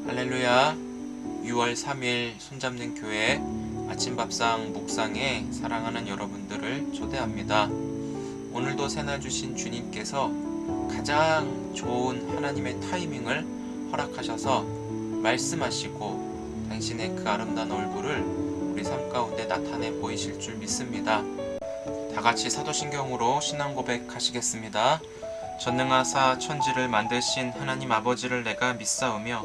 할렐루야. 6월 3일 손잡는 교회 아침밥상 묵상에 사랑하는 여러분들을 초대합니다. 오늘도 새날 주신 주님께서 가장 좋은 하나님의 타이밍을 허락하셔서 말씀하시고 당신의 그 아름다운 얼굴을 우리 삶 가운데 나타내 보이실 줄 믿습니다. 다같이 사도신경으로 신앙 고백하시겠습니다. 전능하사 천지를 만드신 하나님 아버지를 내가 믿사오며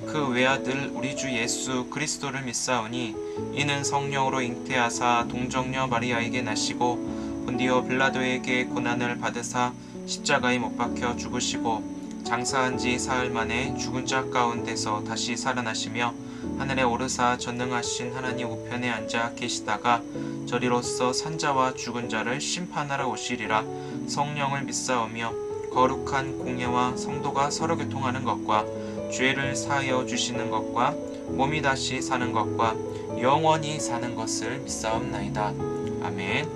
그 외아들 우리 주 예수 그리스도를 믿사오니 이는 성령으로 잉태하사 동정녀 마리아에게 나시고 본디오 빌라도에게 고난을 받으사 십자가에 못 박혀 죽으시고 장사한 지 사흘 만에 죽은 자 가운데서 다시 살아나시며 하늘에 오르사 전능하신 하나님 우편에 앉아 계시다가 저리로서 산자와 죽은 자를 심판하러 오시리라. 성령을 믿사오며 거룩한 공예와 성도가 서로 교통하는 것과 죄를 사하여 주시는 것과 몸이 다시 사는 것과 영원히 사는 것을 믿사옵나이다. 아멘.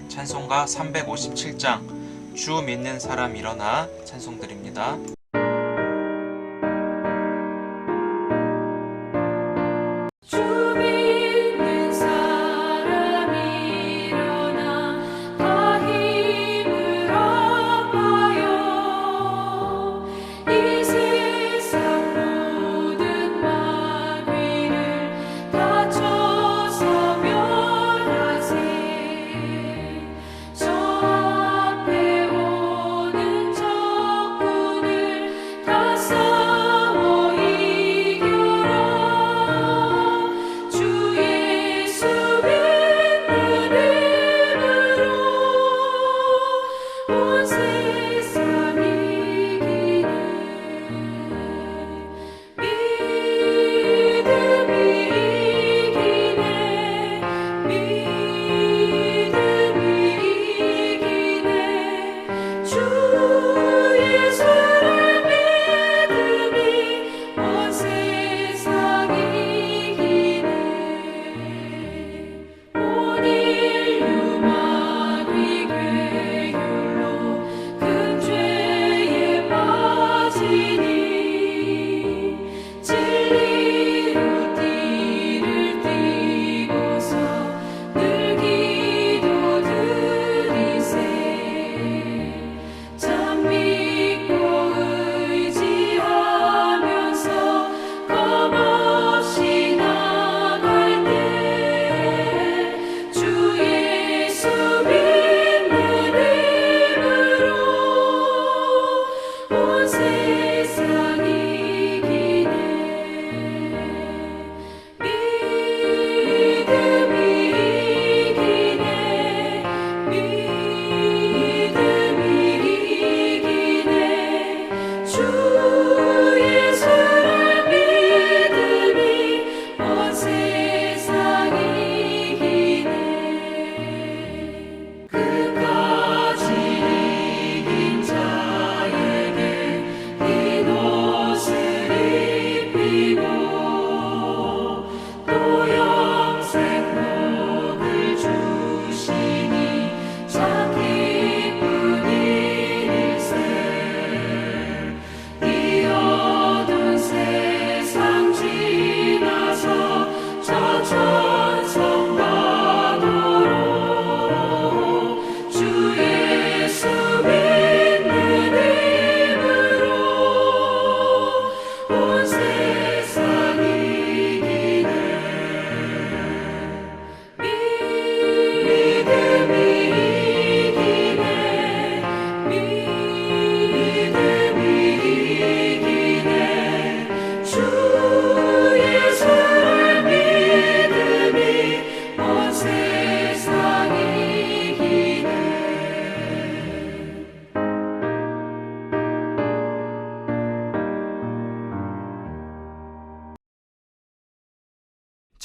찬송가 357장 주 믿는 사람 일어나 찬송드립니다.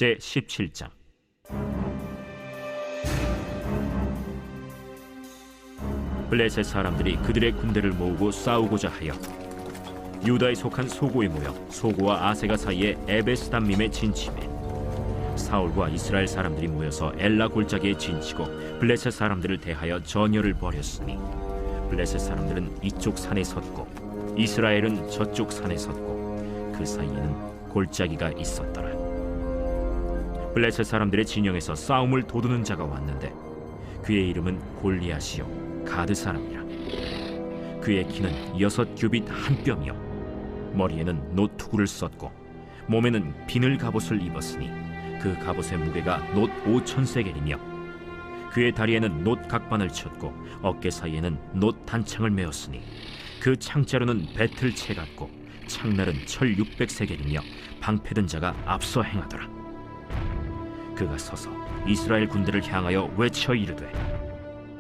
제17장 블레셋 사람들이 그들의 군대를 모으고 싸우고자 하여 유다에 속한 소고에 모여 소고와 아세가 사이에 에베스담밈에 진침해 사울과 이스라엘 사람들이 모여서 엘라 골짜기에 진치고 블레셋 사람들을 대하여 전열을 벌였으니 블레셋 사람들은 이쪽 산에 섰고 이스라엘은 저쪽 산에 섰고 그 사이에는 골짜기가 있었더라. 블레셋 사람들의 진영에서 싸움을 도두는 자가 왔는데 그의 이름은 골리앗이요 가드 사람이라. 그의 키는 6규빗 한 뼘이요 머리에는 노투구를 썼고 몸에는 비늘 갑옷을 입었으니 그 갑옷의 무게가 놋 5,000세겔이며 그의 다리에는 놋 각반을 쳤고 어깨 사이에는 놋 단창을 메었으니 그 창자루는 배틀채 같고 창날은 철 600세겔이며 방패든 자가 앞서 행하더라. 그가 서서 이스라엘 군대를 향하여 외쳐 이르되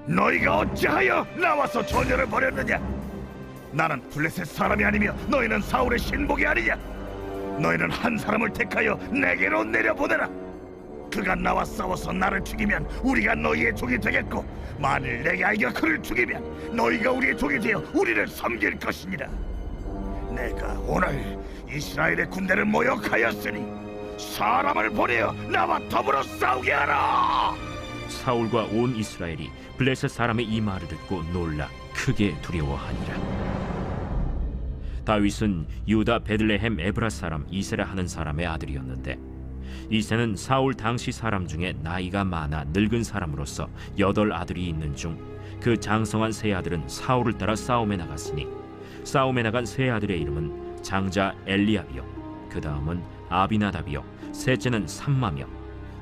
너희가 어찌하여 나와서 전열을 벌였느냐? 나는 블레셋 사람이 아니며 너희는 사울의 신복이 아니냐? 너희는 한 사람을 택하여 내게로 내려보내라. 그가 나와 싸워서 나를 죽이면 우리가 너희의 종이 되겠고 만일 내게 아이가 그를 죽이면 너희가 우리의 종이 되어 우리를 섬길 것이니라. 내가 오늘 이스라엘의 군대를 모욕하였으니 사람을 보내어 나와 더불어 싸우게 하라. 사울과 온 이스라엘이 블레셋 사람의 이 말을 듣고 놀라 크게 두려워하니라. 다윗은 유다 베들레헴 에브라 사람 이세라 하는 사람의 아들이었는데 이세는 사울 당시 사람 중에 나이가 많아 늙은 사람으로서 8 아들이 있는 중 그 장성한 세 아들은 사울을 따라 싸움에 나갔으니 싸움에 나간 세 아들의 이름은 장자 엘리압이요 그 다음은 아비나답이요 셋째는 삼마며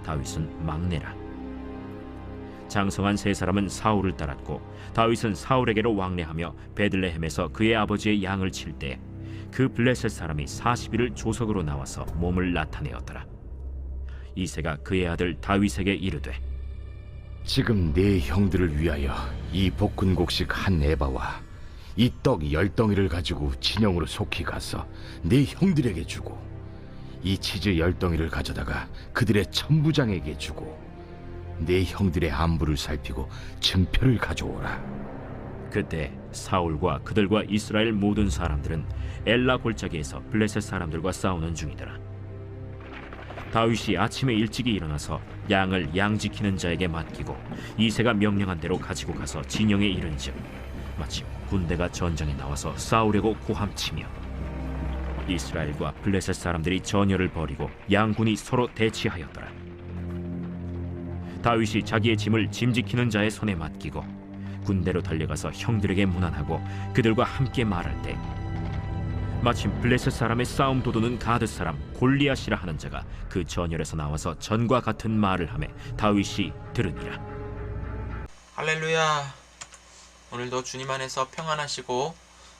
다윗은 막내라. 장성한 세 사람은 사울을 따랐고 다윗은 사울에게로 왕래하며 베들레헴에서 그의 아버지의 양을 칠 때 그 블레셋 사람이 40일을 조석으로 나와서 몸을 나타내었더라. 이새가 그의 아들 다윗에게 이르되 지금 네 형들을 위하여 이 볶은곡식 한 에바와 이 떡 10덩이를 가지고 진영으로 속히 가서 네 형들에게 주고 이 치즈 10덩이를 가져다가 그들의 천부장에게 주고 네 형들의 안부를 살피고 증표를 가져오라. 그때 사울과 그들과 이스라엘 모든 사람들은 엘라 골짜기에서 블레셋 사람들과 싸우는 중이더라. 다윗이 아침에 일찍이 일어나서 양을 양 지키는 자에게 맡기고 이새가 명령한 대로 가지고 가서 진영에 이른즉 마침 군대가 전장에 나와서 싸우려고 고함치며 이스라엘과 블레셋 사람들이 전열을 벌이고 양군이 서로 대치하였더라. 다윗이 자기의 짐을 짐 지키는 자의 손에 맡기고 군대로 달려가서 형들에게 문안하고 그들과 함께 말할 때 마침 블레셋 사람의 싸움 도두는 가드 사람 골리앗이라 하는 자가 그 전열에서 나와서 전과 같은 말을 하매 다윗이 들으니라. 할렐루야. 오늘도 주님 안에서 평안하시고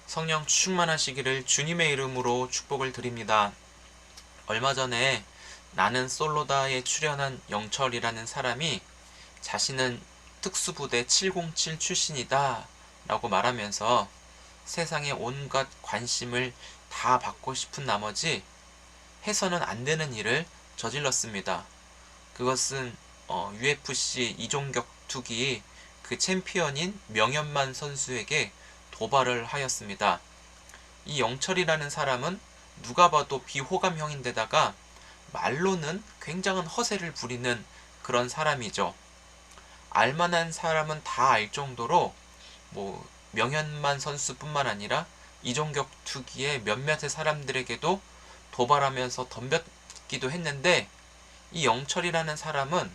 성령 충만하시기를 주님의 이름으로 축복을 드립니다. 얼마 전에 나는 솔로다에 출연한 영철이라는 사람이 자신은 특수부대 707 출신이다 라고 말하면서 세상의 온갖 관심을 다 받고 싶은 나머지 해서는 안 되는 일을 저질렀습니다. 그것은 UFC 이종격 투기 그 챔피언인 명현만 선수에게 도발을 하였습니다. 이 영철이라는 사람은 누가 봐도 비호감형인데다가 말로는 굉장한 허세를 부리는 그런 사람이죠. 알만한 사람은 다 알 정도로 명현만 선수뿐만 아니라 이종격 투기의 몇몇의 사람들에게도 도발하면서 덤볐기도 했는데 이 영철이라는 사람은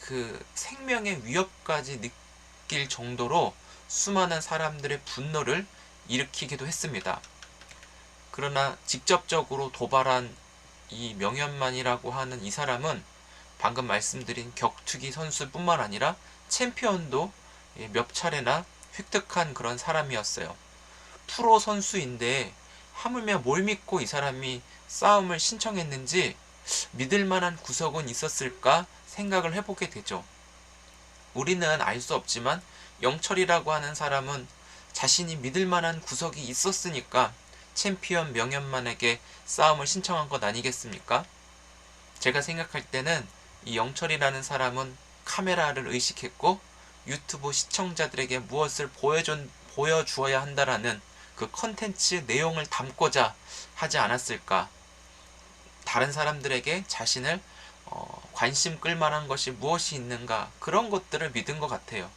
그 생명의 위협까지 느낄 정도로 수많은 사람들의 분노를 일으키기도 했습니다. 그러나 직접적으로 도발한 이 명현만이라고 하는 이 사람은 방금 말씀드린 격투기 선수뿐만 아니라 챔피언도 몇 차례나 획득한 그런 사람이었어요. 프로 선수인데 하물며 뭘 믿고 이 사람이 싸움을 신청했는지 믿을 만한 구석은 있었을까 생각을 해보게 되죠. 우리는 알 수 없지만 영철이라고 하는 사람은 자신이 믿을 만한 구석이 있었으니까 챔피언 명현만에게 싸움을 신청한 것 아니겠습니까? 제가 생각할 때는 이 영철이라는 사람은 카메라를 의식했고 유튜브 시청자들에게 무엇을 보여주어야 한다라는 그 컨텐츠 내용을 담고자 하지 않았을까. 다른 사람들에게 자신을 관심 끌만한 것이 무엇이 있는가, 그런 것들을 믿은 것 같아요.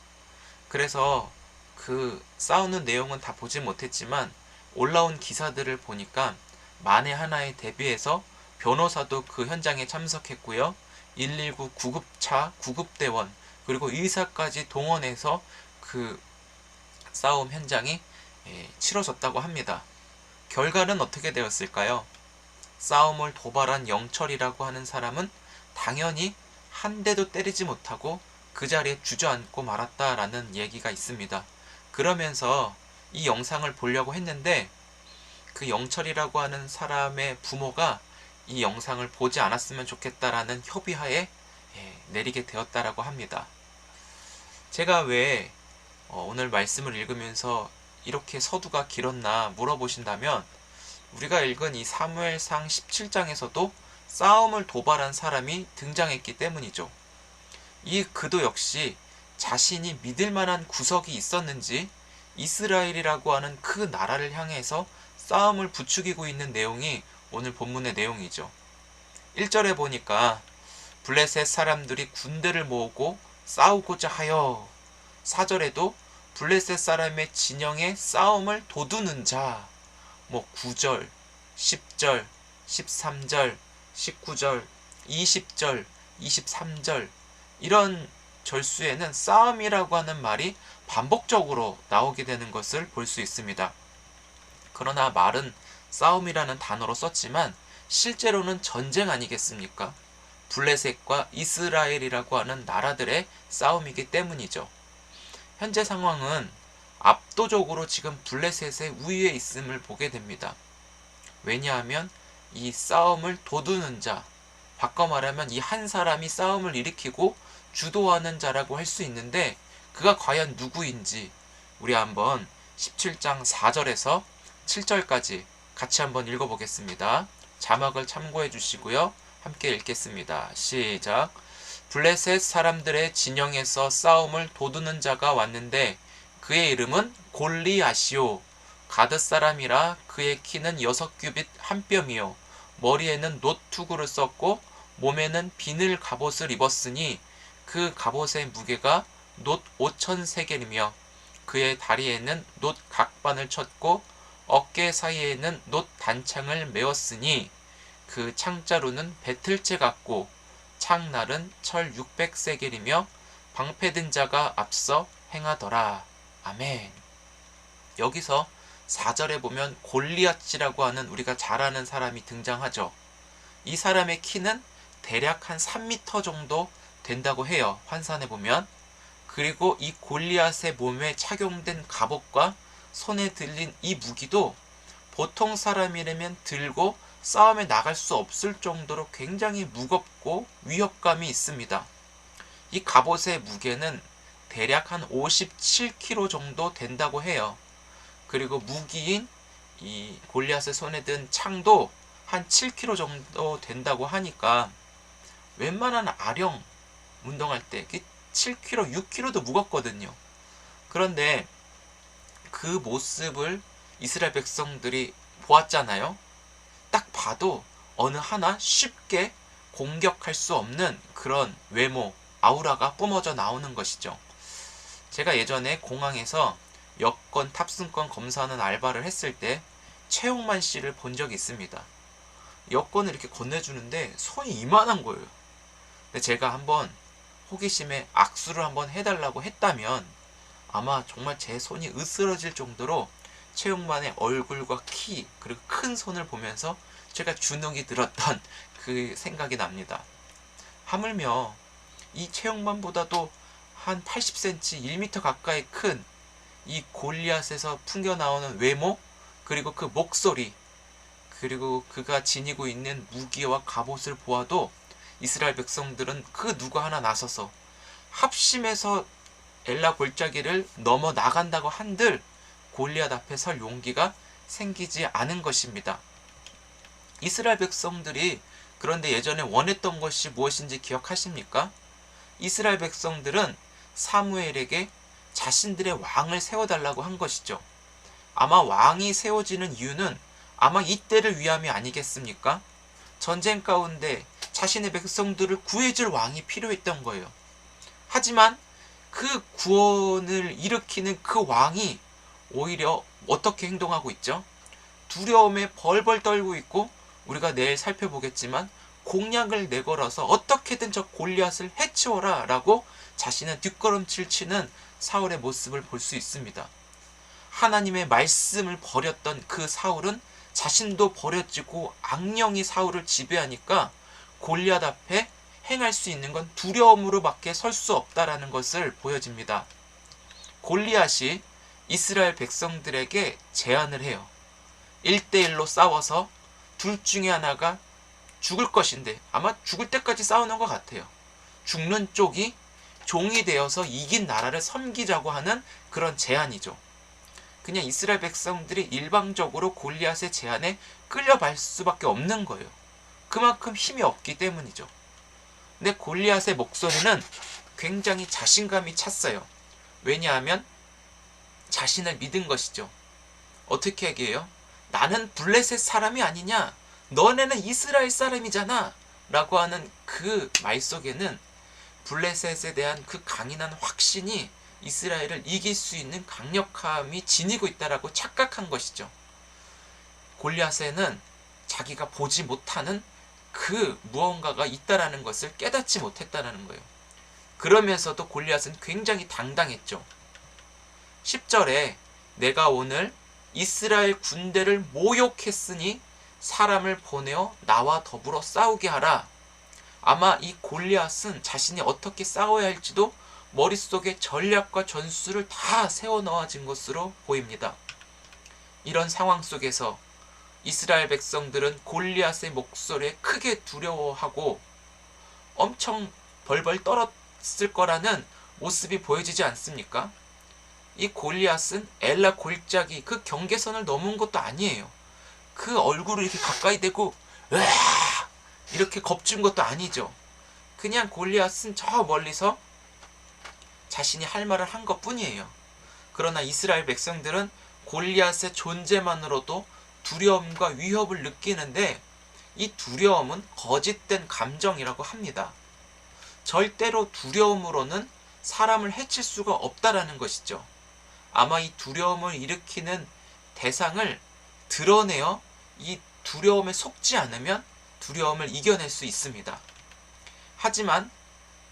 그래서 그 싸우는 내용은 다 보지 못했지만 올라온 기사들을 보니까 만에 하나에 대비해서 변호사도 그 현장에 참석했고요. 119 구급차, 구급대원, 그리고 의사까지 동원해서 그 싸움 현장이 치러졌다고 합니다. 결과는 어떻게 되었을까요? 싸움을 도발한 영철이라고 하는 사람은 당연히 한 대도 때리지 못하고 그 자리에 주저앉고 말았다라는 얘기가 있습니다. 그러면서 이 영상을 보려고 했는데 그 영철이라고 하는 사람의 부모가 이 영상을 보지 않았으면 좋겠다라는 협의하에 내리게 되었다라고 합니다. 제가 왜 오늘 말씀을 읽으면서 이렇게 서두가 길었나 물어보신다면 우리가 읽은 이 사무엘상 17장에서도 싸움을 도발한 사람이 등장했기 때문이죠. 이 그도 역시 자신이 믿을 만한 구석이 있었는지 이스라엘이라고 하는 그 나라를 향해서 싸움을 부추기고 있는 내용이 오늘 본문의 내용이죠. 1절에 보니까 블레셋 사람들이 군대를 모으고 싸우고자 하여, 4절에도 블레셋 사람의 진영에 싸움을 돋우는 자, 9절, 10절, 13절, 19절, 20절, 23절 이런 절수에는 싸움이라고 하는 말이 반복적으로 나오게 되는 것을 볼 수 있습니다. 그러나 말은 싸움이라는 단어로 썼지만 실제로는 전쟁 아니겠습니까? 블레셋과 이스라엘이라고 하는 나라들의 싸움이기 때문이죠. 현재 상황은 압도적으로 지금 블레셋의 우위에 있음을 보게 됩니다. 왜냐하면 이 싸움을 돋우는 자, 바꿔 말하면 이 한 사람이 싸움을 일으키고 주도하는 자라고 할 수 있는데 그가 과연 누구인지 우리 한번 17장 4절에서 7절까지 같이 한번 읽어보겠습니다. 자막을 참고해 주시고요. 함께 읽겠습니다. 시작. 블레셋 사람들의 진영에서 싸움을 돋우는 자가 왔는데 그의 이름은 골리앗이요. 가드 사람이라 그의 키는 6규빗 한 뼘이요. 머리에는 노투구를 썼고 몸에는 비늘 갑옷을 입었으니 그 갑옷의 무게가 놋 5,000세겔이며 그의 다리에는 놋 각반을 쳤고 어깨 사이에는 놋 단창을 메었으니 그 창자루는 배틀채 같고 창날은 철 600세겔이며 방패든 자가 앞서 행하더라. 아멘. 여기서 4절에 보면 골리앗이라고 하는 우리가 잘 아는 사람이 등장하죠. 이 사람의 키는 대략 한 3m 정도 된다고 해요. 환산해 보면. 그리고 이 골리앗의 몸에 착용된 갑옷과 손에 들린 이 무기도 보통 사람이라면 들고 싸움에 나갈 수 없을 정도로 굉장히 무겁고 위협감이 있습니다. 이 갑옷의 무게는 대략 한 57kg 정도 된다고 해요. 그리고 무기인 이 골리앗의 손에 든 창도 한 7kg 정도 된다고 하니까 웬만한 아령 운동할 때 7kg, 6kg도 무겁거든요. 그런데 그 모습을 이스라엘 백성들이 보았잖아요. 딱 봐도 어느 하나 쉽게 공격할 수 없는 그런 외모, 아우라가 뿜어져 나오는 것이죠. 제가 예전에 공항에서 여권 탑승권 검사하는 알바를 했을 때 최홍만 씨를 본 적이 있습니다. 여권을 이렇게 건네주는데 손이 이만한 거예요. 근데 제가 한번 호기심에 악수를 한번 해달라고 했다면 아마 정말 제 손이 으스러질 정도로 최홍만의 얼굴과 키 그리고 큰 손을 보면서 제가 주눅이 들었던 그 생각이 납니다. 하물며 이 최홍만보다도 한 80cm, 1m 가까이 큰 이 골리앗에서 풍겨나오는 외모 그리고 그 목소리 그리고 그가 지니고 있는 무기와 갑옷을 보아도 이스라엘 백성들은 그 누가 하나 나서서 합심해서 엘라 골짜기를 넘어 나간다고 한들 골리앗 앞에 설 용기가 생기지 않은 것입니다. 이스라엘 백성들이 그런데 예전에 원했던 것이 무엇인지 기억하십니까? 이스라엘 백성들은 사무엘에게 자신들의 왕을 세워달라고 한 것이죠. 아마 왕이 세워지는 이유는 아마 이때를 위함이 아니겠습니까? 전쟁 가운데 자신의 백성들을 구해줄 왕이 필요했던 거예요. 하지만 그 구원을 일으키는 그 왕이 오히려 어떻게 행동하고 있죠? 두려움에 벌벌 떨고 있고, 우리가 내일 살펴보겠지만 공약을 내걸어서 어떻게든 저 골리앗을 해치워라 라고 자신은 뒷걸음질 치는 사울의 모습을 볼 수 있습니다. 하나님의 말씀을 버렸던 그 사울은 자신도 버려지고 악령이 사울을 지배하니까 골리앗 앞에 행할 수 있는 건 두려움으로밖에 설 수 없다라는 것을 보여집니다. 골리앗이 이스라엘 백성들에게 제안을 해요. 1대1로 싸워서 둘 중에 하나가 죽을 것인데, 아마 죽을 때까지 싸우는 것 같아요. 죽는 쪽이 종이 되어서 이긴 나라를 섬기자고 하는 그런 제안이죠. 그냥 이스라엘 백성들이 일방적으로 골리앗의 제안에 끌려갈 수밖에 없는 거예요. 그만큼 힘이 없기 때문이죠. 근데 골리앗의 목소리는 굉장히 자신감이 찼어요. 왜냐하면 자신을 믿은 것이죠. 어떻게 얘기해요? 나는 블레셋 사람이 아니냐? 너네는 이스라엘 사람이잖아 라고 하는 그 말 속에는 블레셋에 대한 그 강인한 확신이 이스라엘을 이길 수 있는 강력함이 지니고 있다라고 착각한 것이죠. 골리앗에는 자기가 보지 못하는 그 무언가가 있다라는 것을 깨닫지 못했다는 거예요. 그러면서도 골리앗은 굉장히 당당했죠. 10절에 내가 오늘 이스라엘 군대를 모욕했으니 사람을 보내어 나와 더불어 싸우게 하라. 아마 이 골리앗은 자신이 어떻게 싸워야 할지도 머릿속에 전략과 전술을 다 세워놓아진 것으로 보입니다. 이런 상황 속에서 이스라엘 백성들은 골리앗의 목소리에 크게 두려워하고 엄청 벌벌 떨었을 거라는 모습이 보여지지 않습니까? 이 골리앗은 엘라 골짜기 그 경계선을 넘은 것도 아니에요. 그 얼굴을 이렇게 가까이 대고 으아! 이렇게 겁준 것도 아니죠. 그냥 골리앗은 저 멀리서 자신이 할 말을 한 것뿐이에요. 그러나 이스라엘 백성들은 골리앗의 존재만으로도 두려움과 위협을 느끼는데, 이 두려움은 거짓된 감정이라고 합니다. 절대로 두려움으로는 사람을 해칠 수가 없다라는 것이죠. 아마 이 두려움을 일으키는 대상을 드러내어 이 두려움에 속지 않으면 두려움을 이겨낼 수 있습니다. 하지만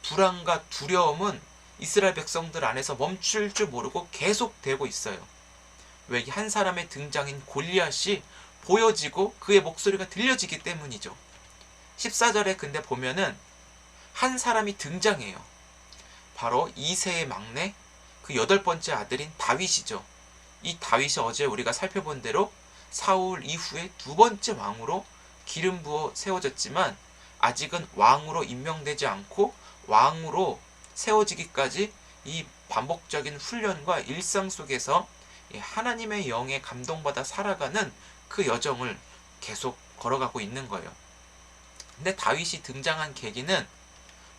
불안과 두려움은 이스라엘 백성들 안에서 멈출 줄 모르고 계속되고 있어요. 왜? 한 사람의 등장인 골리앗이 보여지고 그의 목소리가 들려지기 때문이죠. 14절에 근데 보면은 한 사람이 등장해요. 바로 이새의 막내 그 8번째 아들인 다윗이죠. 이 다윗이 어제 우리가 살펴본 대로 사울 이후에 2번째 왕으로 기름 부어 세워졌지만 아직은 왕으로 임명되지 않고 왕으로 세워지기까지 이 반복적인 훈련과 일상 속에서 하나님의 영에 감동받아 살아가는 그 여정을 계속 걸어가고 있는 거예요. 근데 다윗이 등장한 계기는,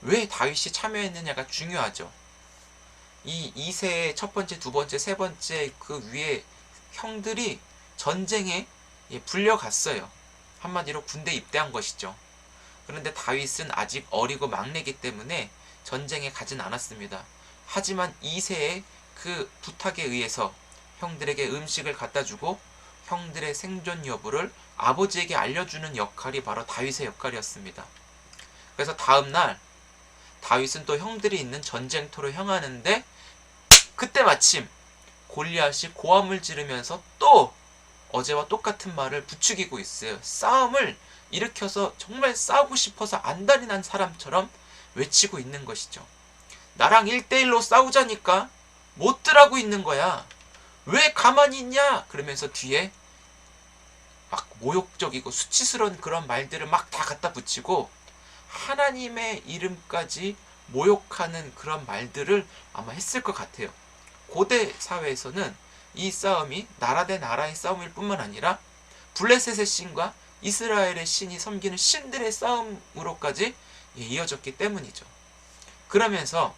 왜 다윗이 참여했느냐가 중요하죠. 이 이새의 첫 번째, 두 번째, 세 번째 그 위에 형들이 전쟁에 불려갔어요. 한마디로 군대 입대한 것이죠. 그런데 다윗은 아직 어리고 막내이기 때문에 전쟁에 가진 않았습니다. 하지만 이새의 그 부탁에 의해서 형들에게 음식을 갖다 주고 형들의 생존 여부를 아버지에게 알려주는 역할이 바로 다윗의 역할이었습니다. 그래서 다음날 다윗은 또 형들이 있는 전쟁터로 향하는데, 그때 마침 골리앗이 고함을 지르면서 또 어제와 똑같은 말을 부추기고 있어요. 싸움을 일으켜서 정말 싸우고 싶어서 안달이 난 사람처럼 외치고 있는 것이죠. 나랑 1대1로 싸우자니까 못들하고 있는 거야. 왜 가만히 있냐? 그러면서 뒤에 막 모욕적이고 수치스러운 그런 말들을 막 다 갖다 붙이고 하나님의 이름까지 모욕하는 그런 말들을 아마 했을 것 같아요. 고대 사회에서는 이 싸움이 나라 대 나라의 싸움일 뿐만 아니라 블레셋의 신과 이스라엘의 신이 섬기는 신들의 싸움으로까지 이어졌기 때문이죠. 그러면서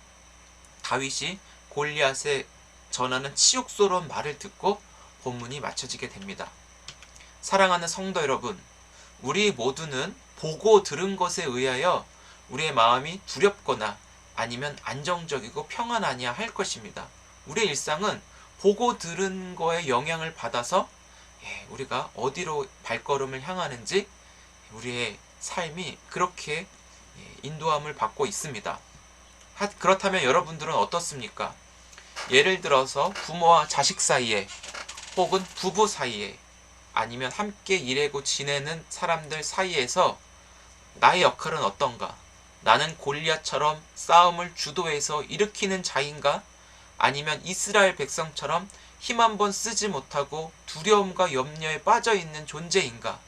다윗이 골리앗에 전하는 치욕스러운 말을 듣고 본문이 맞춰지게 됩니다. 사랑하는 성도 여러분, 우리 모두는 보고 들은 것에 의하여 우리의 마음이 두렵거나 아니면 안정적이고 평안하냐 할 것입니다. 우리의 일상은 보고 들은 거에 영향을 받아서 우리가 어디로 발걸음을 향하는지 우리의 삶이 그렇게 인도함을 받고 있습니다. 그렇다면 여러분들은 어떻습니까? 예를 들어서 부모와 자식 사이에 혹은 부부 사이에 아니면 함께 일하고 지내는 사람들 사이에서 나의 역할은 어떤가? 나는 골리앗처럼 싸움을 주도해서 일으키는 자인가? 아니면 이스라엘 백성처럼 힘 한 번 쓰지 못하고 두려움과 염려에 빠져 있는 존재인가?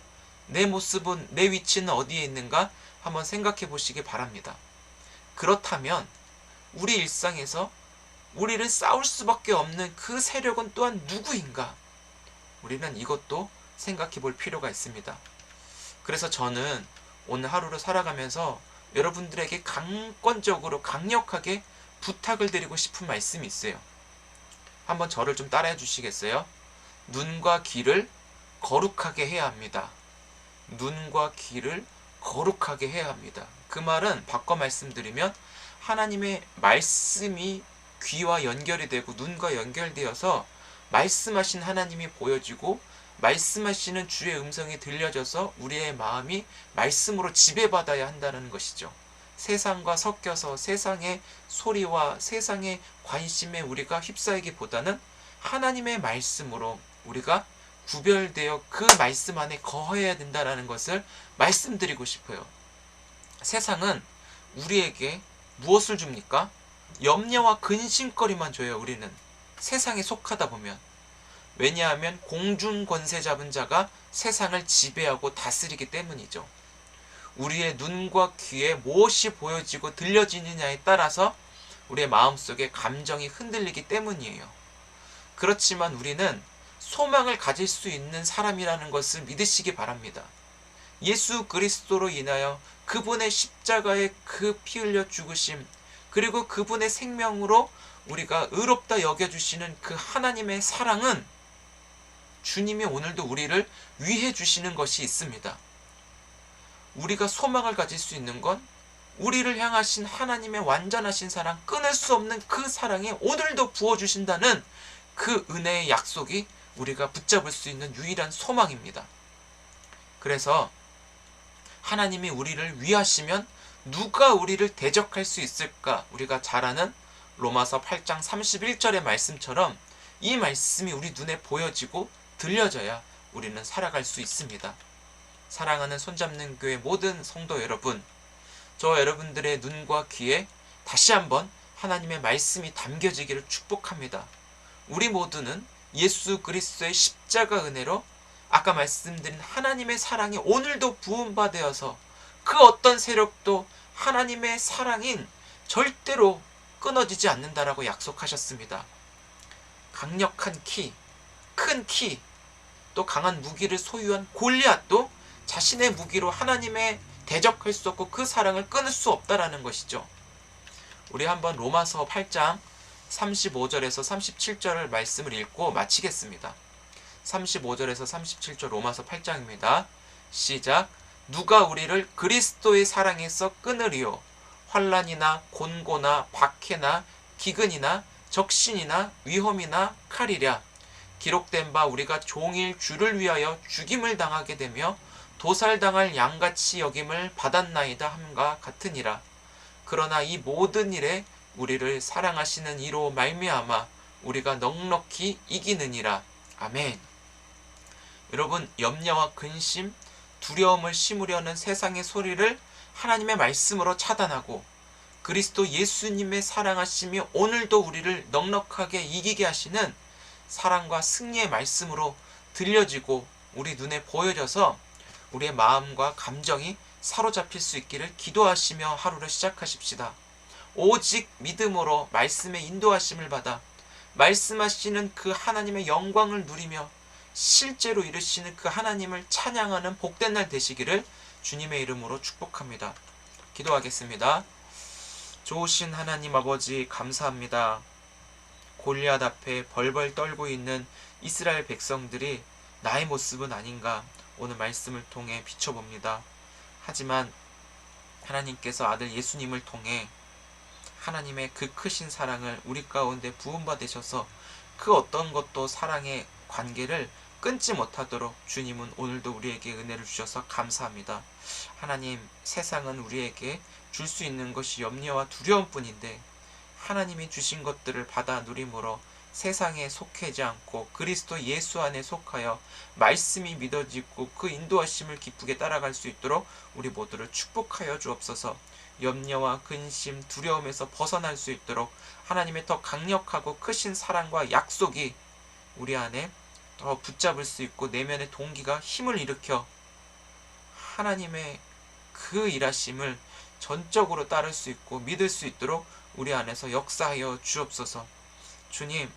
내 모습은, 내 위치는 어디에 있는가? 한번 생각해 보시기 바랍니다. 그렇다면 우리 일상에서 우리를 싸울 수밖에 없는 그 세력은 또한 누구인가? 우리는 이것도 생각해 볼 필요가 있습니다. 그래서 저는 오늘 하루를 살아가면서 여러분들에게 강권적으로 강력하게 부탁을 드리고 싶은 말씀이 있어요. 한번 저를 좀 따라해 주시겠어요? 눈과 귀를 거룩하게 해야 합니다. 눈과 귀를 거룩하게 해야 합니다. 그 말은 바꿔 말씀드리면 하나님의 말씀이 귀와 연결이 되고 눈과 연결되어서 말씀하신 하나님이 보여지고 말씀하시는 주의 음성이 들려져서 우리의 마음이 말씀으로 지배받아야 한다는 것이죠. 세상과 섞여서 세상의 소리와 세상의 관심에 우리가 휩싸이기보다는 하나님의 말씀으로 우리가 구별되어 그 말씀 안에 거해야 된다는 것을 말씀드리고 싶어요. 세상은 우리에게 무엇을 줍니까? 염려와 근심거리만 줘요. 우리는 세상에 속하다 보면. 왜냐하면 공중 권세 잡은 자가 세상을 지배하고 다스리기 때문이죠. 우리의 눈과 귀에 무엇이 보여지고 들려지느냐에 따라서 우리의 마음속에 감정이 흔들리기 때문이에요. 그렇지만 우리는 소망을 가질 수 있는 사람이라는 것을 믿으시기 바랍니다. 예수 그리스도로 인하여 그분의 십자가의 그 피 흘려 죽으심, 그리고 그분의 생명으로 우리가 의롭다 여겨주시는 그 하나님의 사랑은 주님이 오늘도 우리를 위해 주시는 것이 있습니다. 우리가 소망을 가질 수 있는 건 우리를 향하신 하나님의 완전하신 사랑, 끊을 수 없는 그 사랑에 오늘도 부어주신다는 그 은혜의 약속이 우리가 붙잡을 수 있는 유일한 소망입니다. 그래서 하나님이 우리를 위하시면 누가 우리를 대적할 수 있을까? 우리가 잘 아는 로마서 8장 31절의 말씀처럼 이 말씀이 우리 눈에 보여지고 들려져야 우리는 살아갈 수 있습니다. 사랑하는 손잡는 교회 모든 성도 여러분, 저 여러분들의 눈과 귀에 다시 한번 하나님의 말씀이 담겨지기를 축복합니다. 우리 모두는 예수 그리스도의 십자가 은혜로 아까 말씀드린 하나님의 사랑이 오늘도 부음받아서 그 어떤 세력도 하나님의 사랑인 절대로 끊어지지 않는다라고 약속하셨습니다. 강력한 키, 큰 키, 또 강한 무기를 소유한 골리앗도 자신의 무기로 하나님의 대적할 수 없고 그 사랑을 끊을 수 없다라는 것이죠. 우리 한번 로마서 8장 35절에서 37절을 말씀을 읽고 마치겠습니다. 35절에서 37절 로마서 8장입니다. 시작. 누가 우리를 그리스도의 사랑에서 끊으리요? 환난이나 곤고나 박해나 기근이나 적신이나 위험이나 칼이랴. 기록된 바 우리가 종일 주를 위하여 죽임을 당하게 되며 도살당할 양같이 여김을 받았나이다 함과 같으니라. 그러나 이 모든 일에 우리를 사랑하시는 이로 말미암아 우리가 넉넉히 이기느니라. 아멘. 여러분, 염려와 근심, 두려움을 심으려는 세상의 소리를 하나님의 말씀으로 차단하고 그리스도 예수님의 사랑하심이 오늘도 우리를 넉넉하게 이기게 하시는 사랑과 승리의 말씀으로 들려지고 우리 눈에 보여져서 우리의 마음과 감정이 사로잡힐 수 있기를 기도하시며 하루를 시작하십시다. 오직 믿음으로 말씀의 인도하심을 받아 말씀하시는 그 하나님의 영광을 누리며 실제로 이루시는 그 하나님을 찬양하는 복된 날 되시기를 주님의 이름으로 축복합니다. 기도하겠습니다. 좋으신 하나님 아버지, 감사합니다. 골리앗 앞에 벌벌 떨고 있는 이스라엘 백성들이 나의 모습은 아닌가 오늘 말씀을 통해 비춰봅니다. 하지만 하나님께서 아들 예수님을 통해 하나님의 그 크신 사랑을 우리 가운데 부음받으셔서 그 어떤 것도 사랑의 관계를 끊지 못하도록 주님은 오늘도 우리에게 은혜를 주셔서 감사합니다. 하나님, 세상은 우리에게 줄 수 있는 것이 염려와 두려움뿐인데 하나님이 주신 것들을 받아 누림으로 세상에 속하지 않고 그리스도 예수 안에 속하여 말씀이 믿어지고 그 인도하심을 기쁘게 따라갈 수 있도록 우리 모두를 축복하여 주옵소서. 염려와 근심, 두려움에서 벗어날 수 있도록 하나님의 더 강력하고 크신 사랑과 약속이 우리 안에 더 붙잡을 수 있고 내면의 동기가 힘을 일으켜 하나님의 그 일하심을 전적으로 따를 수 있고 믿을 수 있도록 우리 안에서 역사하여 주옵소서. 주님,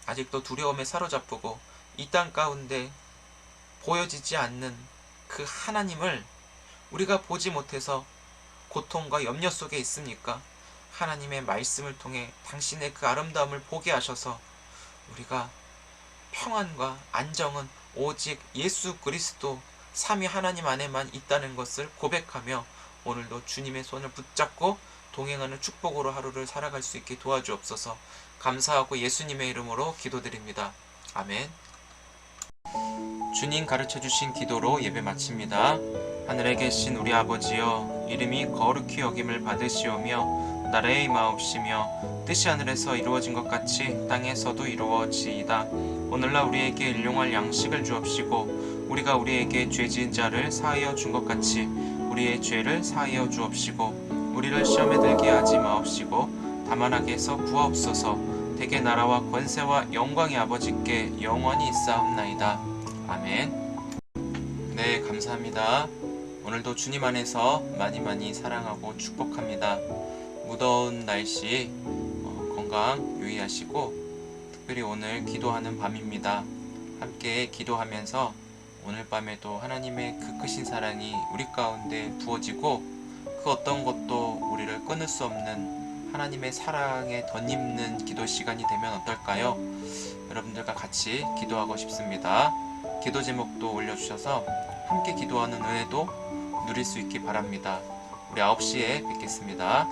아직도 두려움에 사로잡히고 이 땅 가운데 보여지지 않는 그 하나님을 우리가 보지 못해서 고통과 염려 속에 있습니까? 하나님의 말씀을 통해 당신의 그 아름다움을 보게 하셔서 우리가 평안과 안정은 오직 예수 그리스도 삼위 하나님 안에만 있다는 것을 고백하며 오늘도 주님의 손을 붙잡고 동행하는 축복으로 하루를 살아갈 수 있게 도와주옵소서. 감사하고 예수님의 이름으로 기도드립니다. 아멘. 주님 가르쳐주신 기도로 예배 마칩니다. 하늘에 계신 우리 아버지여, 이름이 거룩히 여김을 받으시오며 나라의 임하옵시며 뜻이 하늘에서 이루어진 것 같이 땅에서도 이루어지이다. 오늘날 우리에게 일용할 양식을 주옵시고 우리가 우리에게 죄 지은 자를 사하여 준 것 같이 우리의 죄를 사하여 주옵시고 우리를 시험에 들게 하지 마옵시고 다만 악에서 구하옵소서. 대개 나라와 권세와 영광의 아버지께 영원히 있사옵나이다. 아멘. 네, 감사합니다. 오늘도 주님 안에서 많이 사랑하고 축복합니다. 무더운 날씨 건강 유의하시고 특별히 오늘 기도하는 밤입니다. 함께 기도하면서 오늘 밤에도 하나님의 그 크신 사랑이 우리 가운데 부어지고 그 어떤 것도 우리를 끊을 수 없는 하나님의 사랑에 덧입는 기도 시간이 되면 어떨까요? 여러분들과 같이 기도하고 싶습니다. 기도 제목도 올려주셔서 함께 기도하는 은혜도 누릴 수 있기 바랍니다. 우리 9시에 뵙겠습니다.